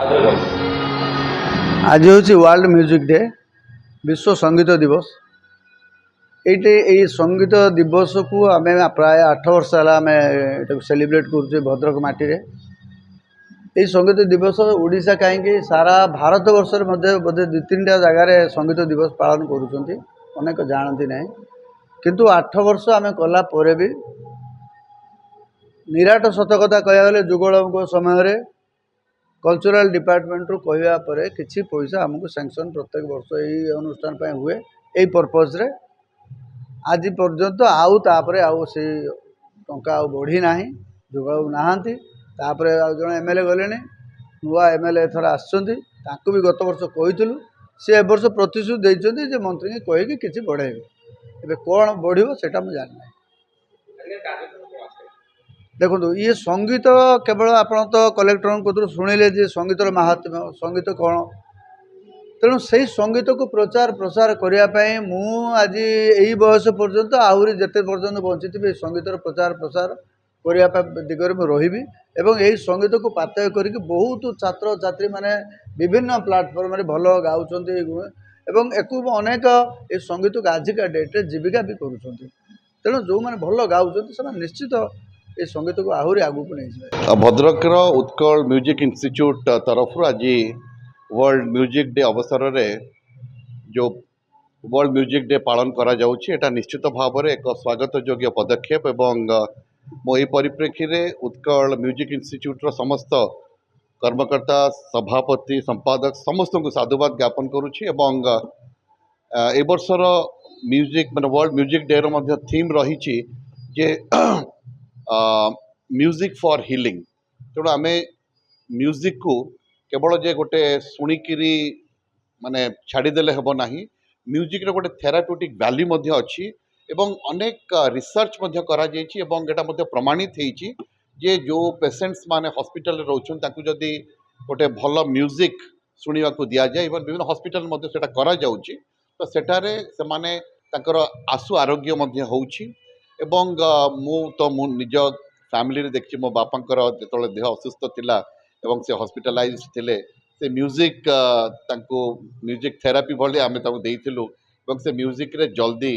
आज हूँ world music day विश्व संगीत दिवस। ये संगीत दिवस को आम प्राय 8 वर्ष है आम सेलिब्रेट कर भद्रक माटी रे। ये संगीत दिवस ओडिशा कहीं सारा भारत वर्ष बोधे 2-3 जगार संगीत दिवस पालन करेक जानती ना, किंतु 8 वर्ष आम कला भी निराट सत कथा कह जुगल समय कल्चरल डिपार्टमेंट रू कहवा पर किसी पैसा आमको सैंक्शन प्रत्येक वर्ष यही अनुष्ठान पे हुए यही पर्पज रे आज पर्यंत आउ तापरे आउ से टंका आउ बढ़ी ना जुगल नहांती तापरे आउ जने एमएलए गले नुआ एमएलए एथर आछंती ताकू भी गत वर्ष कहितलु से ए वर्ष प्रतिश्रुति देइछंती जे मंत्री के कहि कि किछि बढ़ाइबे। एबे कोन बढ़िबो सेटा म जानि नै। देखो ये संगीत केवल आप तो कलेक्टर को शुणिले जे संगीतर महात्म्य संगीत कौन, तेणु से संगीत को प्रचार प्रसार करने मु आज यही बयस पर्यंत आहरी जिते पर्यंत बंची थी संगीतर प्रचार प्रसार करने दिगरे मैं रही एवं यही संगीत को पाथेय करके बहुत छात्र छात्री माने विभिन्न प्लाटफर्म रे भल गाउछंती एवं एक अनेक ये संगीत को आजिका डेट्रे जीविका भी करुँच। तेणु जो मैंने भल गाउछंती से निश्चित ये संगीत को आहरी आगू को नहीं। भद्रक उत्कल म्यूजिक इंस्टीट्यूट तरफ आज वर्ल्ड म्यूजिक डे अवसर में जो वर्ल्ड म्यूजिक डे पालन करा जाउछि एटा निश्चित भाव में एक स्वागत योग्य पदक्षेप एवं मो एही परिप्रेक्षी रे उत्कल म्यूजिक इंस्टीट्यूट रो समस्त कर्मकर्ता सभापति संपादक समस्त को साधुवाद ज्ञापन करुछि एवं ए वर्षर म्यूजिक माने वर्ल्ड म्यूजिक डे रो मध्य थीम रही जे म्यूजिक फॉर हीलिंग। तेणु आम म्यूजिक को केवल जे गोटे शुणिकी माने छाड़ीदेले हेब नाही, म्यूजिक रो गोटे थेराप्यूटिक वैल्यू मध्य अच्छी एवं अनेक रिसर्च मध्य करा जायछि एवं एटा मध्य प्रमाणित हेछि जे जो पेशेंट्स माने हॉस्पिटल रोचन ताकू जदी गोटे भल म्यूजिक सुनिबा को दिया जाय एवं विभिन्न हॉस्पिटल मध्य सेटा करा जाउछि तो सेटारे से माने ताकर आशु आरोग्य मध्य होउछि एवं मु निज फैमिली रे देखछि मो बापांकर जेतले देह असुस्थ थिला एवं से हॉस्पिटलाइज थिले से म्यूजिक तांको म्यूजिक थेरापी भली आमे ताको देइथिलु एवं से म्यूजिक रे जल्दी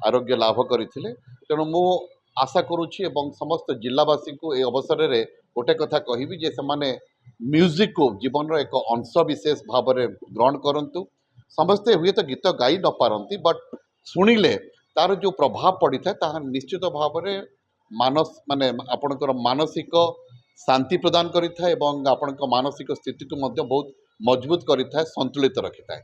आरोग्य लाभ करथिले। तेणु मु आशा करुछि एवं समस्त जिलावासी को ए अवसर रे गोटे कथा कहिबी जे से माने म्यूजिक को जीवन रो एक अंश विशेष भाव में ग्रहण करंतु। समस्ते हुए तो गीत गाई न पारंती बट शुणिले तार जो प्रभाव पड़ी था ताहा निश्चित भाव में मानस माने आपणकर मानसिक शांति प्रदान करिथा एवं आपणक मानसिक स्थिति को मध्य बहुत मजबूत करिथा संतुलित रखिथा।